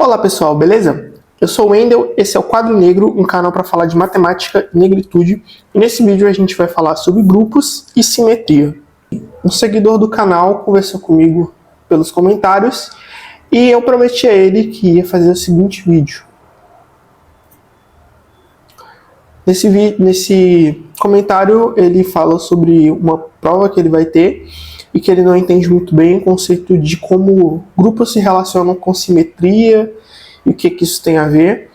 Olá pessoal, beleza? Eu sou o Wendel, esse é o Quadro Negro, um canal para falar de matemática e negritude, e nesse vídeo a gente vai falar sobre grupos e simetria. Um seguidor do canal conversou comigo pelos comentários e eu prometi a ele que ia fazer o seguinte vídeo. Nesse comentário ele fala sobre uma prova que ele vai ter e que ele não entende muito bem o conceito de como grupos se relacionam com simetria e o que isso tem a ver.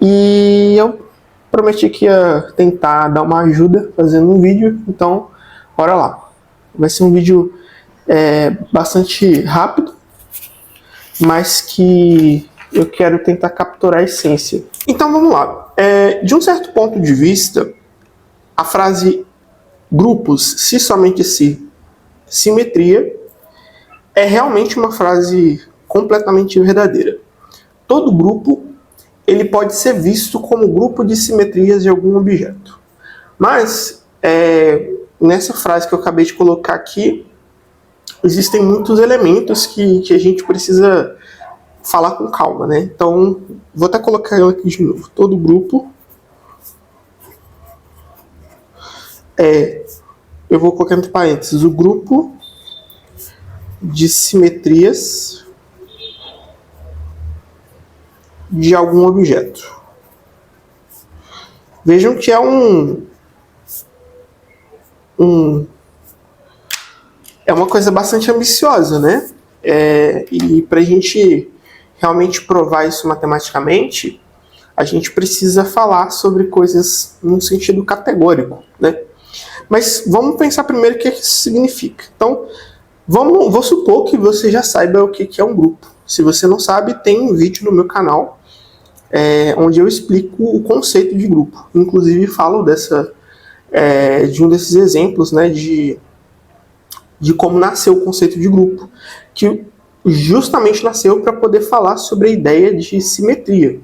E eu prometi que ia tentar dar uma ajuda fazendo um vídeo, então bora lá. Vai ser um vídeo bastante rápido, mas que eu quero tentar capturar a essência. Então vamos lá. De um certo ponto de vista, a frase grupos, se somente se, simetria, é realmente uma frase completamente verdadeira. Todo grupo ele pode ser visto como grupo de simetrias de algum objeto. Mas, nessa frase que eu acabei de colocar aqui, existem muitos elementos que a gente precisa falar com calma, né? Então, vou até colocar ela aqui de novo. Todo grupo eu vou colocar entre parênteses o grupo de simetrias de algum objeto. Vejam que é é uma coisa bastante ambiciosa, né? E para a gente realmente provar isso matematicamente, a gente precisa falar sobre coisas num sentido categórico, né? Mas vamos pensar primeiro o que isso significa. Então, vou supor que você já saiba o que é um grupo. Se você não sabe, tem um vídeo no meu canal onde eu explico o conceito de grupo. Inclusive, falo de um desses exemplos, né, de como nasceu o conceito de grupo, que justamente nasceu para poder falar sobre a ideia de simetria,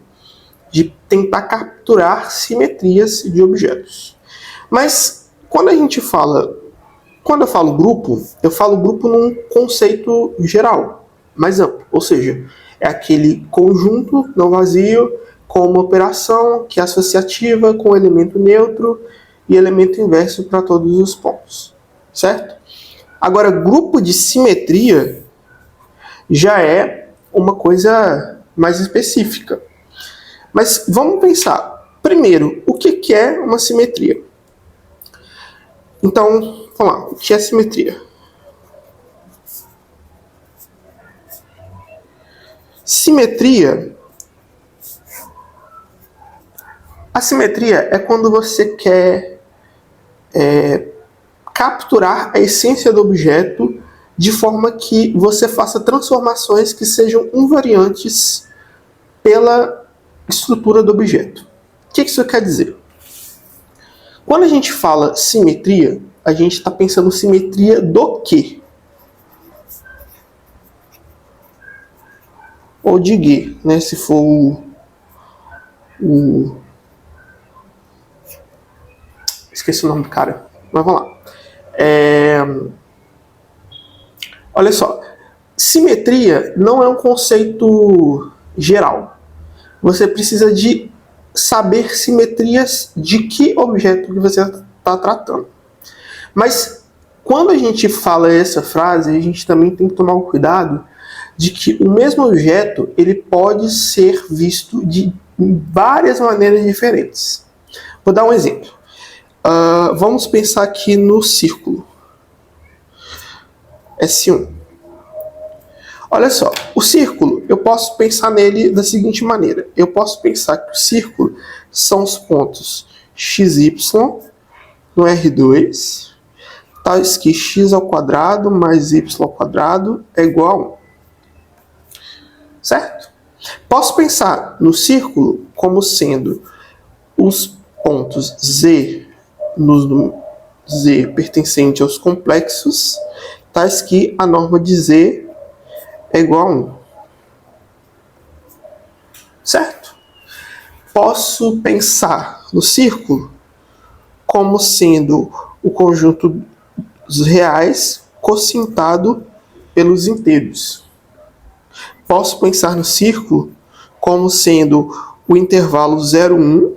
de tentar capturar simetrias de objetos. Mas quando eu falo grupo num conceito geral, mais amplo, ou seja, é aquele conjunto não vazio com uma operação que é associativa com elemento neutro e elemento inverso para todos os pontos, certo? Agora, grupo de simetria já é uma coisa mais específica. Mas vamos pensar, primeiro, o que é uma simetria? Então, vamos lá, o que é simetria? A simetria é quando você quer capturar a essência do objeto de forma que você faça transformações que sejam invariantes pela estrutura do objeto. O que isso quer dizer? Quando a gente fala simetria, a gente está pensando simetria do quê? Ou de quê, né? Se for esqueci o nome do cara, mas vamos lá. Olha só, simetria não é um conceito geral. Você precisa de saber simetrias de que objeto que você está tratando. Mas quando a gente fala essa frase, a gente também tem que tomar o cuidado de que o mesmo objeto ele pode ser visto de várias maneiras diferentes. Vou dar um exemplo. Vamos pensar aqui no círculo. S1. Olha só, o círculo, eu posso pensar nele da seguinte maneira. Eu posso pensar que o círculo são os pontos xy no R2, tais que x ao quadrado mais y ao quadrado é igual a 1. Certo? Posso pensar no círculo como sendo os pontos z pertencente aos complexos, tais que a norma de z é igual a 1. Certo? Posso pensar no círculo como sendo o conjunto dos reais quocientado pelos inteiros. Posso pensar no círculo como sendo o intervalo 0, 1,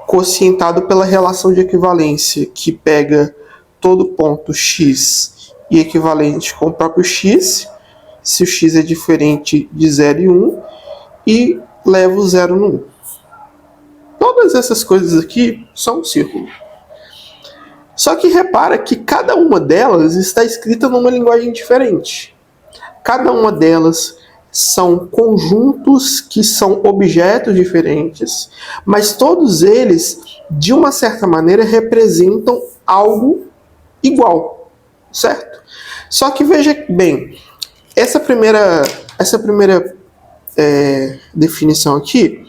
quocientado pela relação de equivalência, que pega todo ponto x e equivalente com o próprio x, se o x é diferente de 0 e 1, e leva o 0 no 1. Todas essas coisas aqui são um círculo. Só que repara que cada uma delas está escrita numa linguagem diferente. Cada uma delas são conjuntos que são objetos diferentes, mas todos eles, de uma certa maneira, representam algo igual, certo? Só que veja bem, essa primeira definição aqui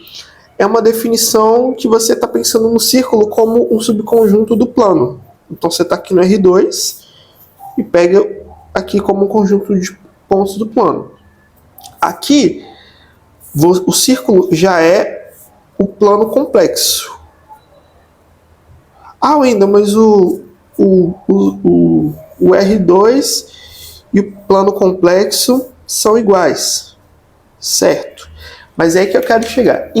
é uma definição que você está pensando no círculo como um subconjunto do plano. Então você está aqui no R2 e pega aqui como um conjunto de pontos do plano. Aqui, o círculo já é o plano complexo. Ah, ainda, mas o R2 e o plano complexo são iguais, certo? Mas é aí que eu quero chegar.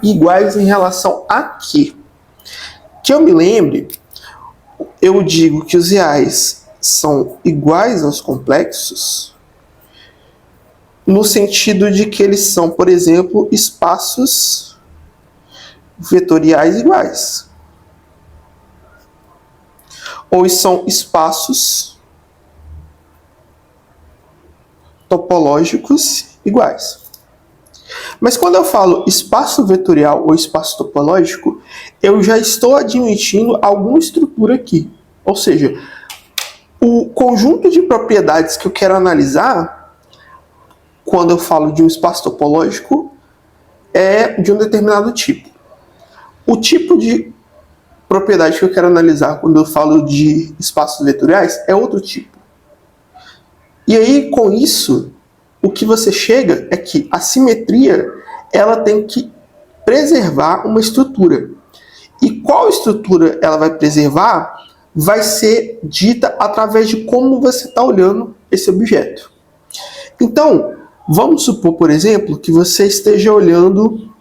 Iguais em relação a quê? Que eu me lembre, eu digo que os reais são iguais aos complexos no sentido de que eles são, por exemplo, espaços vetoriais iguais. Ou são espaços topológicos iguais. Mas quando eu falo espaço vetorial ou espaço topológico, eu já estou admitindo alguma estrutura aqui. Ou seja, o conjunto de propriedades que eu quero analisar, quando eu falo de um espaço topológico, é de um determinado tipo. O tipo de propriedade que eu quero analisar quando eu falo de espaços vetoriais é outro tipo. E aí, com isso, o que você chega é que a simetria ela tem que preservar uma estrutura. E qual estrutura ela vai preservar vai ser dita através de como você está olhando esse objeto. Então, vamos supor, por exemplo, que você esteja olhando...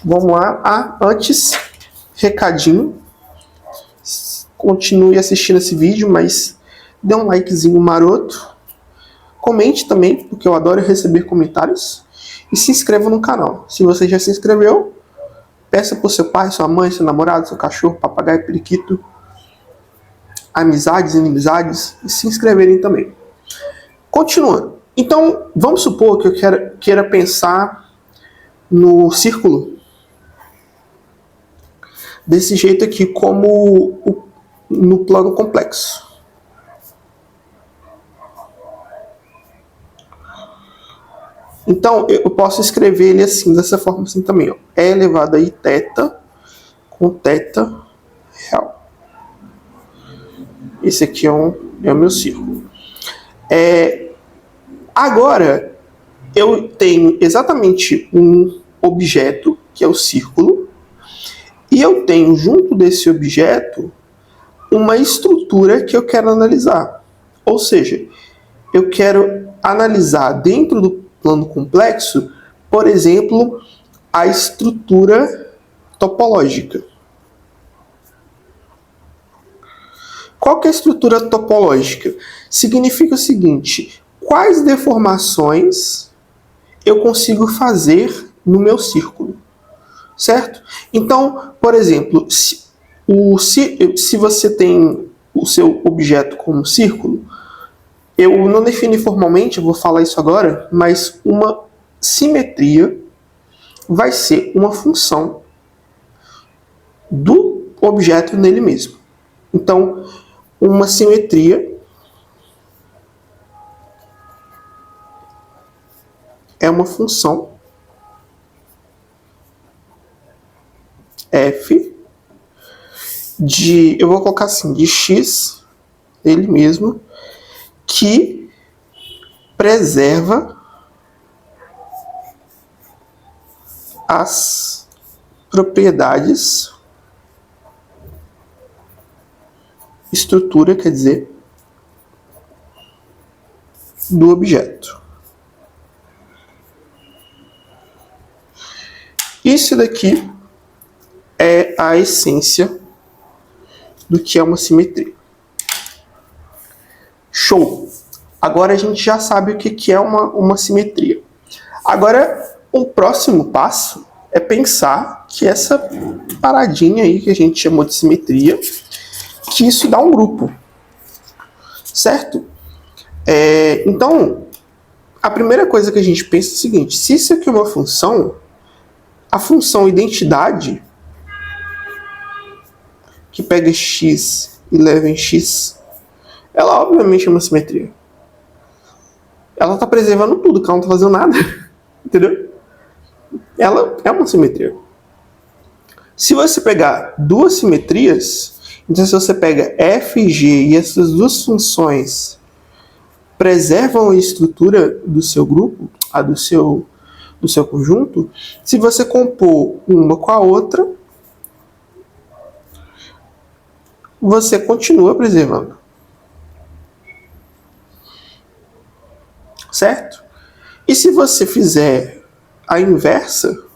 Vamos lá. Antes, recadinho. Continue assistindo esse vídeo, mas dê um likezinho maroto. Comente também, porque eu adoro receber comentários. E se inscreva no canal. Se você já se inscreveu, peça para o seu pai, sua mãe, seu namorado, seu cachorro, papagaio, periquito, amizades, inimizades, e se inscreverem também. Continuando. Então, vamos supor que eu queira pensar no círculo desse jeito aqui, como no plano complexo. Então, eu posso escrever ele assim, dessa forma assim também, ó. E elevado a i θ com θ real. Esse aqui é o meu círculo. Agora, eu tenho exatamente um objeto, que é o círculo, e eu tenho junto desse objeto uma estrutura que eu quero analisar. Ou seja, eu quero analisar dentro do plano complexo, por exemplo, a estrutura topológica. Qual que é a estrutura topológica? Significa o seguinte: quais deformações eu consigo fazer no meu círculo, certo? Então, por exemplo, se você tem o seu objeto como círculo, eu não defini formalmente, eu vou falar isso agora, mas uma simetria vai ser uma função do objeto nele mesmo. Então, uma simetria é uma função f de, eu vou colocar assim, de x, ele mesmo, que preserva as propriedades, estrutura, quer dizer, do objeto. Isso daqui é a essência do que é uma simetria. Show! Agora a gente já sabe o que é uma simetria. Agora, um próximo passo é pensar que essa paradinha aí que a gente chamou de simetria, que isso dá um grupo, certo? Então, a primeira coisa que a gente pensa é o seguinte: se isso aqui é uma função, a função identidade, que pega x e leva em x, ela obviamente é uma simetria. Ela está preservando tudo, que ela não está fazendo nada. Entendeu? Ela é uma simetria. Se você pegar duas simetrias, então se você pega f e g e essas duas funções preservam a estrutura do seu grupo, a do seu conjunto, se você compor uma com a outra, você continua preservando. Certo? E se você fizer a inversa,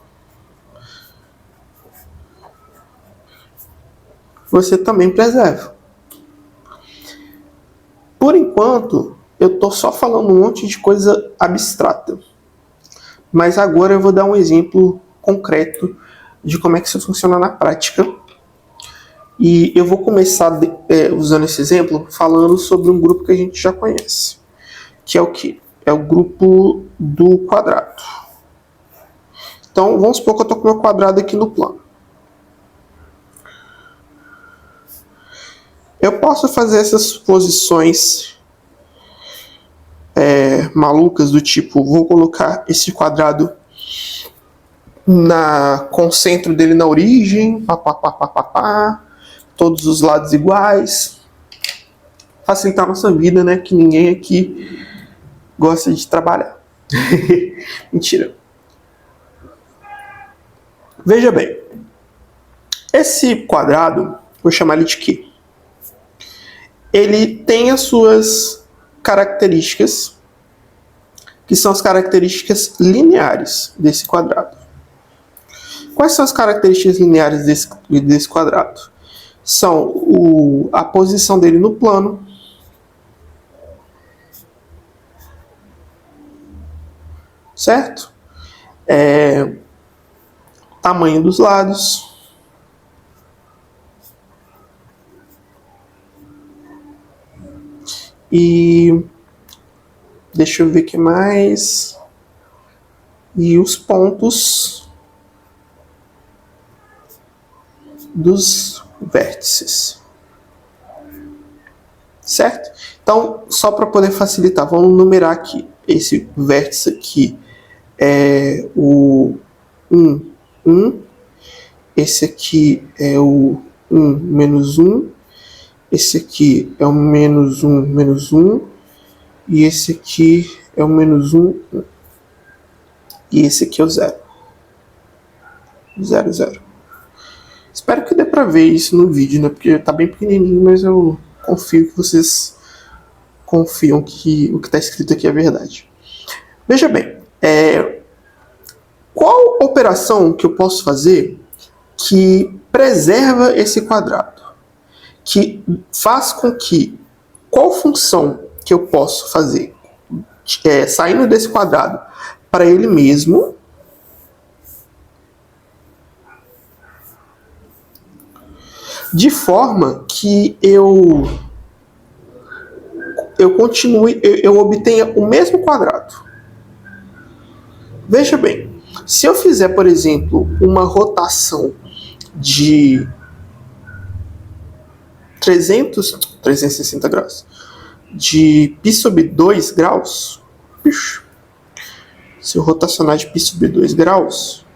você também preserva. Por enquanto, eu estou só falando um monte de coisa abstrata. Mas agora eu vou dar um exemplo concreto de como é que isso funciona na prática. E eu vou começar usando esse exemplo falando sobre um grupo que a gente já conhece. Que é o quê? É o grupo do quadrado. Então, vamos supor que eu estou com o meu quadrado aqui no plano. Eu posso fazer essas suposições malucas do tipo, vou colocar esse quadrado com o centro dele na origem, todos os lados iguais. Facilitar a nossa vida, né? Que ninguém aqui gosta de trabalhar. Mentira. Veja bem. Esse quadrado, vou chamar ele de quê? Ele tem as suas características, que são as características lineares desse quadrado. Quais são as características lineares desse quadrado? São a posição dele no plano, certo? Tamanho dos lados, e deixa eu ver o que mais, e os pontos dos vértices, certo? Então, só para poder facilitar, vamos numerar aqui. Esse vértice aqui é o 1, 1. Esse aqui é o 1, menos 1. Esse aqui é o menos 1, menos 1. E esse aqui é o menos 1, 1. E esse aqui é o 0. 0, 0. Espero que dê pra ver isso no vídeo, né? Porque tá bem pequenininho, mas eu confio que vocês confiam que o que está escrito aqui é verdade. Veja bem, qual operação que eu posso fazer que preserva esse quadrado? Que faz com que qual função que eu posso fazer saindo desse quadrado para ele mesmo de forma que eu obtenha o mesmo quadrado. Veja bem, se eu fizer, por exemplo, uma rotação de 360 graus, de π sobre 2 graus, se eu rotacionar de π sobre 2 graus,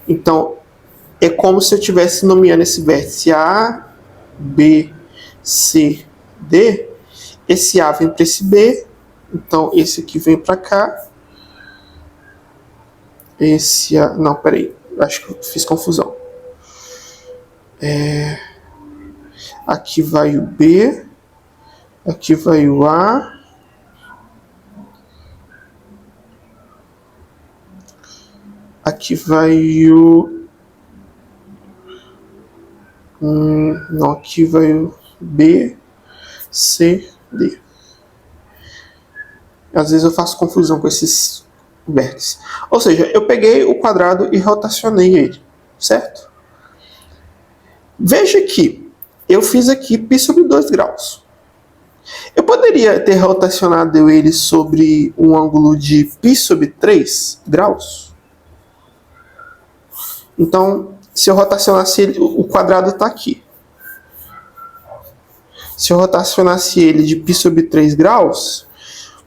então é como se eu estivesse nomeando esse vértice A, B, C, D. Esse A vem para esse B, então esse aqui vem para cá. Esse A, não, peraí, acho que eu fiz confusão. Aqui vai o B, aqui vai o A, Aqui vai o... não, aqui vai o B, C, D. Às vezes eu faço confusão com esses vértices. Ou seja, eu peguei o quadrado e rotacionei ele, certo? Veja que eu fiz aqui π sobre 2 graus. Eu poderia ter rotacionado ele sobre um ângulo de π sobre 3 graus? Então, se eu rotacionasse ele, o quadrado está aqui. Se eu rotacionasse ele de π sobre 3 graus,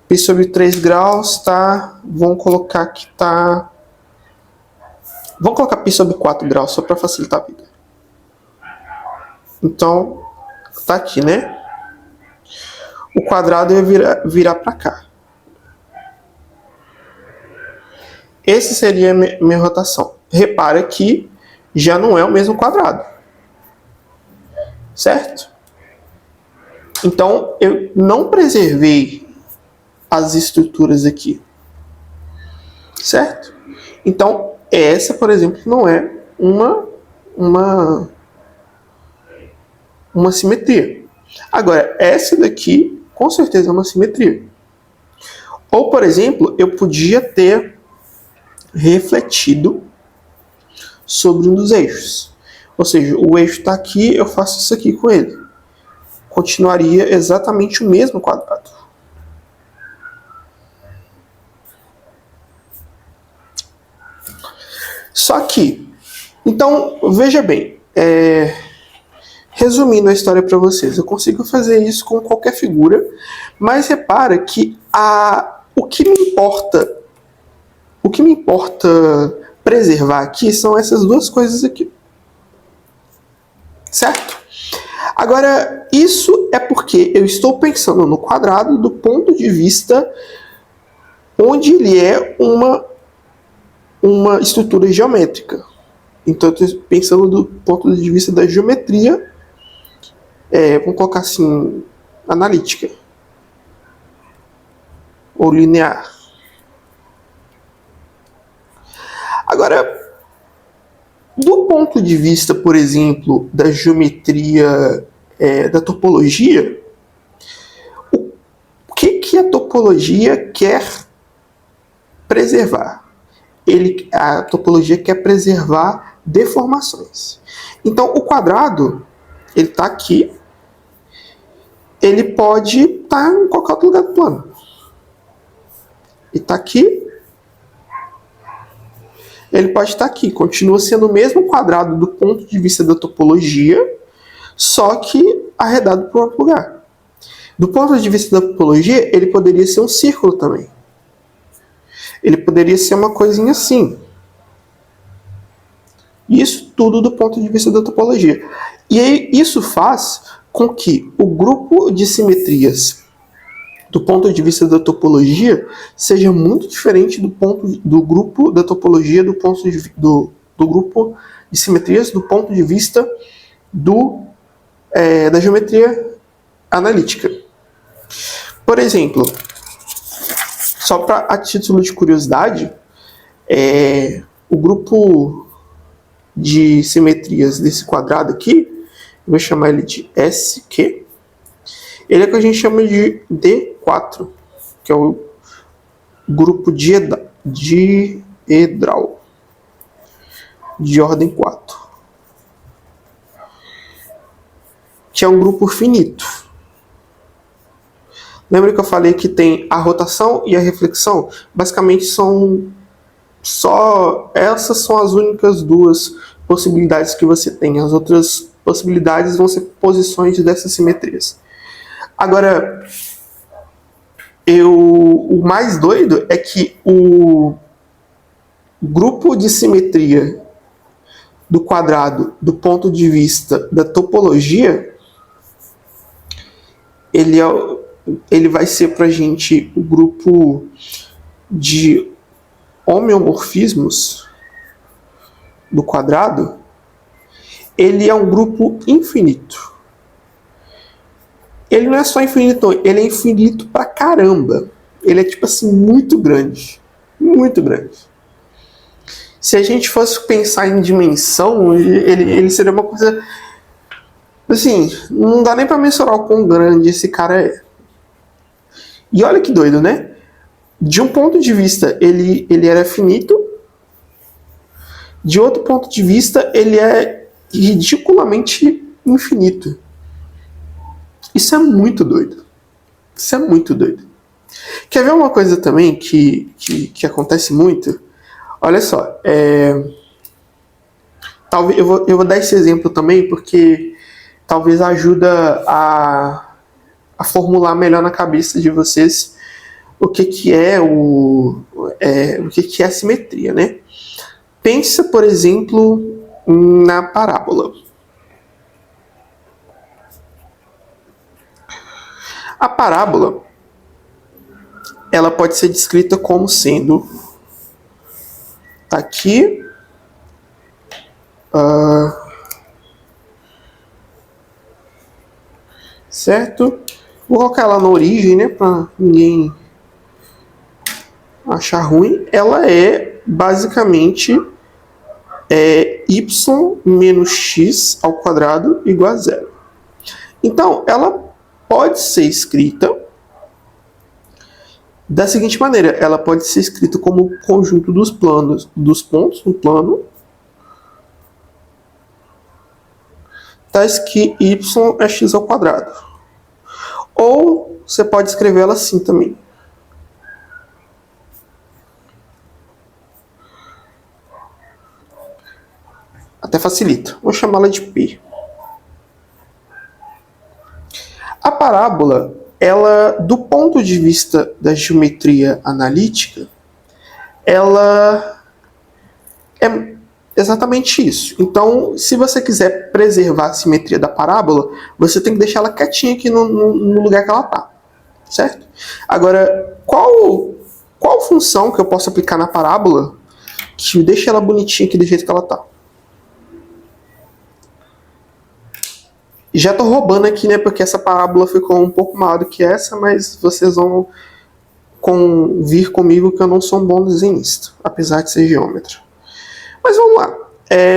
π sobre 3 graus tá... Vamos colocar que tá... Vamos colocar π sobre 4 graus, só para facilitar a vida. Então, tá aqui, né? O quadrado ia virar para cá. Esse seria a minha rotação. Repara que já não é o mesmo quadrado. Certo? Então, eu não preservei as estruturas aqui. Certo? Então, essa, por exemplo, não é uma simetria. Agora, essa daqui, com certeza, é uma simetria. Ou, por exemplo, eu podia ter refletido sobre um dos eixos. Ou seja, o eixo está aqui, eu faço isso aqui com ele. Continuaria exatamente o mesmo quadrado. Só que, então, veja bem, resumindo a história para vocês, eu consigo fazer isso com qualquer figura, mas repara que o que me importa preservar aqui são essas duas coisas aqui. Certo? Agora, isso é porque eu estou pensando no quadrado do ponto de vista onde ele é uma estrutura geométrica. Então, eu estou pensando do ponto de vista da geometria, vamos colocar assim, analítica ou linear. Agora, do ponto de vista, por exemplo, da geometria, da topologia, o que a topologia quer preservar? A topologia quer preservar deformações. Então, o quadrado, ele está aqui, ele pode estar em qualquer outro lugar do plano. Ele está aqui, ele pode estar aqui. Continua sendo o mesmo quadrado do ponto de vista da topologia, só que arredado para outro lugar. Do ponto de vista da topologia, ele poderia ser um círculo também. Ele poderia ser uma coisinha assim. Isso tudo do ponto de vista da topologia. E aí, isso faz com que o grupo de simetrias do ponto de vista da topologia seja muito diferente do grupo da topologia do grupo de simetrias do ponto de vista da geometria analítica. Por exemplo, só a título de curiosidade, o grupo de simetrias desse quadrado aqui, eu vou chamar ele de SQ, ele é o que a gente chama de D4, que é o grupo diedral, de ordem 4, que é um grupo finito. Lembra que eu falei que tem a rotação e a reflexão? Basicamente essas são as únicas duas possibilidades que você tem. As outras possibilidades vão ser posições dessas simetrias. Agora, o mais doido é que o grupo de simetria do quadrado, do ponto de vista da topologia, ele vai ser para a gente o grupo de homeomorfismos do quadrado. Ele é um grupo infinito. Ele não é só infinito, ele é infinito pra caramba. Ele é tipo assim, muito grande. Muito grande. Se a gente fosse pensar em dimensão, ele seria uma coisa... Assim, não dá nem para mensurar o quão grande esse cara é. E olha que doido, né? De um ponto de vista, ele era finito. De outro ponto de vista, ele é ridiculamente infinito. Isso é muito doido. Isso é muito doido. Quer ver uma coisa também que acontece muito? Olha só, talvez eu vou dar esse exemplo também porque talvez ajuda a formular melhor na cabeça de vocês o que é o que é a simetria, né? Pensa, por exemplo, na parábola. A parábola, ela pode ser descrita como sendo aqui certo? Vou colocar ela na origem, né, para ninguém achar ruim. Ela é basicamente y menos x ao quadrado igual a zero. Então, ela pode ser escrita da seguinte maneira: ela pode ser escrita como o conjunto dos pontos no plano, tais que y é x ao quadrado. Ou você pode escrever ela assim também. Até facilita. Vou chamá-la de P. A parábola, ela, do ponto de vista da geometria analítica, ela é exatamente isso. Então, se você quiser preservar a simetria da parábola, você tem que deixar ela quietinha aqui no lugar que ela está. Certo? Agora, qual função que eu posso aplicar na parábola que deixa ela bonitinha aqui do jeito que ela está? Já estou roubando aqui, né? Porque essa parábola ficou um pouco maior do que essa, mas vocês vão vir comigo que eu não sou um bom desenhista, apesar de ser geômetra. Mas vamos lá.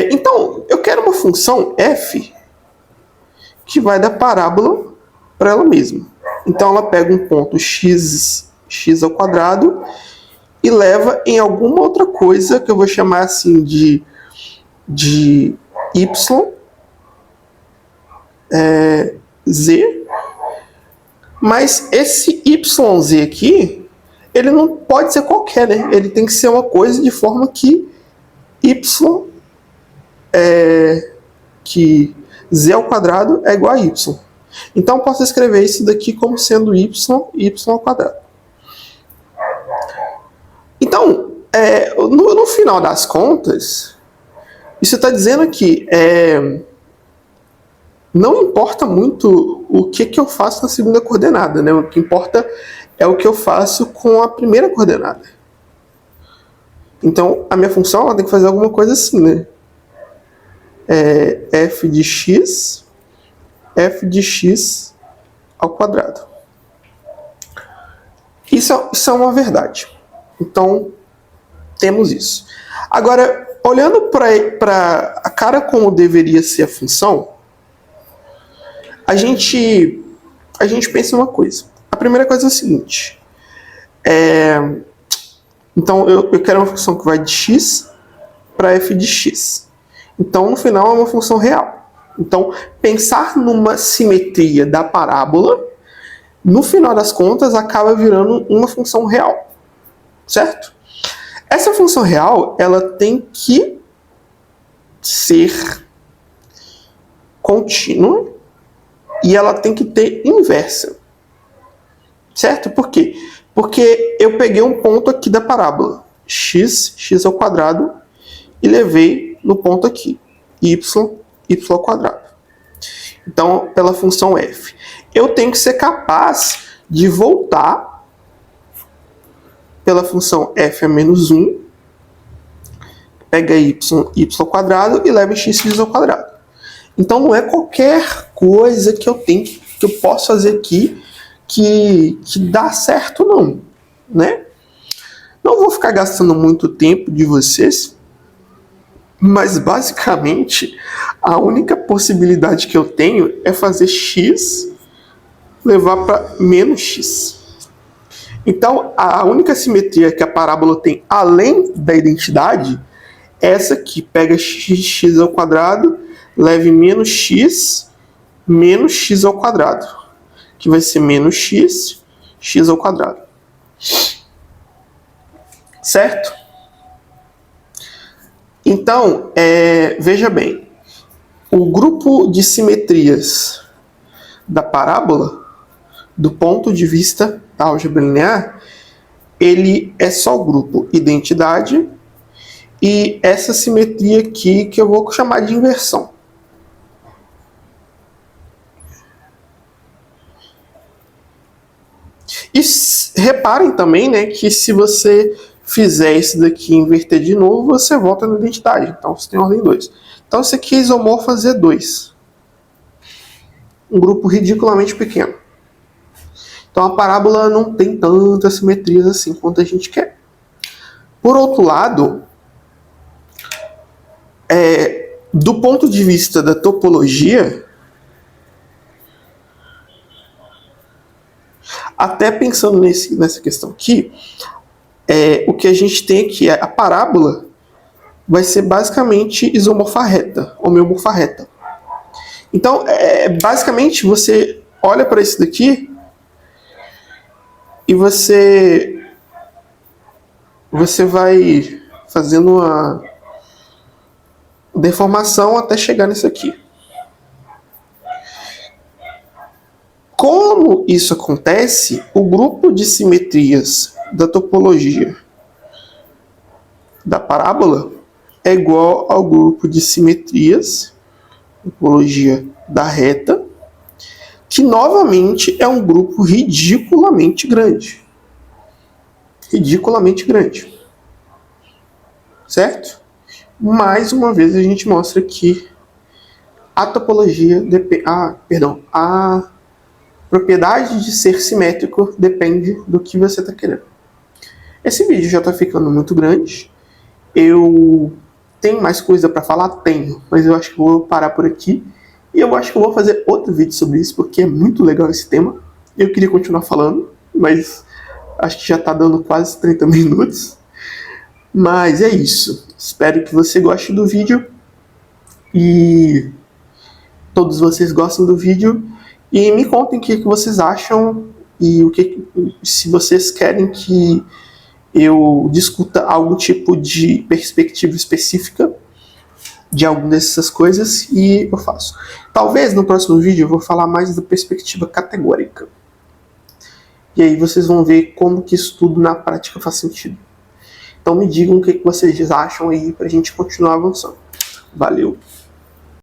Então, eu quero uma função f que vai da parábola para ela mesma. Então, ela pega um ponto x ao quadrado e leva em alguma outra coisa que eu vou chamar assim de y z, mas esse yz aqui, ele não pode ser qualquer, né? Ele tem que ser uma coisa de forma que que z ao quadrado é igual a y. Então eu posso escrever isso daqui como sendo y ao quadrado. Então, no final das contas, isso está dizendo que não importa muito o que eu faço na segunda coordenada, né? O que importa é o que eu faço com a primeira coordenada. Então, a minha função ela tem que fazer alguma coisa assim, né? F de x ao quadrado. Isso é uma verdade. Então, temos isso. Agora, olhando para a cara como deveria ser a função, a gente pensa uma coisa. A primeira coisa é o seguinte. Então, eu quero uma função que vai de x para f de x. Então, no final, é uma função real. Então, pensar numa simetria da parábola, no final das contas, acaba virando uma função real. Certo? Essa função real, ela tem que ser contínua e ela tem que ter inversa. Certo? Por quê? Porque eu peguei um ponto aqui da parábola, x ao quadrado, e levei no ponto aqui, y ao quadrado. Então, pela função f. Eu tenho que ser capaz de voltar pela função f a menos 1, pega y ao quadrado e leva x ao quadrado. Então, não é qualquer coisa que eu posso fazer aqui que dá certo, não, né? Não vou ficar gastando muito tempo de vocês, Mas basicamente, a única possibilidade que eu tenho é fazer x levar para menos x. Então, a única simetria que a parábola tem além da identidade é essa aqui. Pega x ao quadrado, leve menos x ao quadrado, que vai ser menos x ao quadrado. Certo? Então, veja bem, o grupo de simetrias da parábola, do ponto de vista da álgebra linear, ele é só o grupo identidade e essa simetria aqui que eu vou chamar de inversão. E reparem também, né, que se você fizer isso daqui e inverter de novo, você volta na identidade. Então você tem ordem 2. Então isso aqui é isomorfo a Z2. Um grupo ridiculamente pequeno. Então a parábola não tem tantas simetrias assim quanto a gente quer. Por outro lado, do ponto de vista da topologia, até pensando nessa questão aqui, o que a gente tem aqui é a parábola vai ser basicamente isomorfa reta, homeomorfa reta. Então, basicamente, você olha para isso daqui e você vai fazendo uma deformação até chegar nisso aqui. Como isso acontece, o grupo de simetrias da topologia da parábola é igual ao grupo de simetrias, topologia da reta, que novamente é um grupo ridiculamente grande. Ridiculamente grande. Certo? Mais uma vez a gente mostra que a topologia a propriedade de ser simétrico depende do que você está querendo. Esse vídeo já está ficando muito grande. Eu tenho mais coisa para falar? Tenho, mas eu acho que vou parar por aqui. E eu acho que eu vou fazer outro vídeo sobre isso, porque é muito legal esse tema. Eu queria continuar falando, mas acho que já está dando quase 30 minutos. Mas é isso. Espero que você goste do vídeo. E todos vocês gostam do vídeo. E me contem o que vocês acham e se vocês querem que eu discuta algum tipo de perspectiva específica de alguma dessas coisas, e eu faço. Talvez no próximo vídeo eu vou falar mais da perspectiva categórica. E aí vocês vão ver como que isso tudo na prática faz sentido. Então me digam o que vocês acham aí pra gente continuar avançando. Valeu!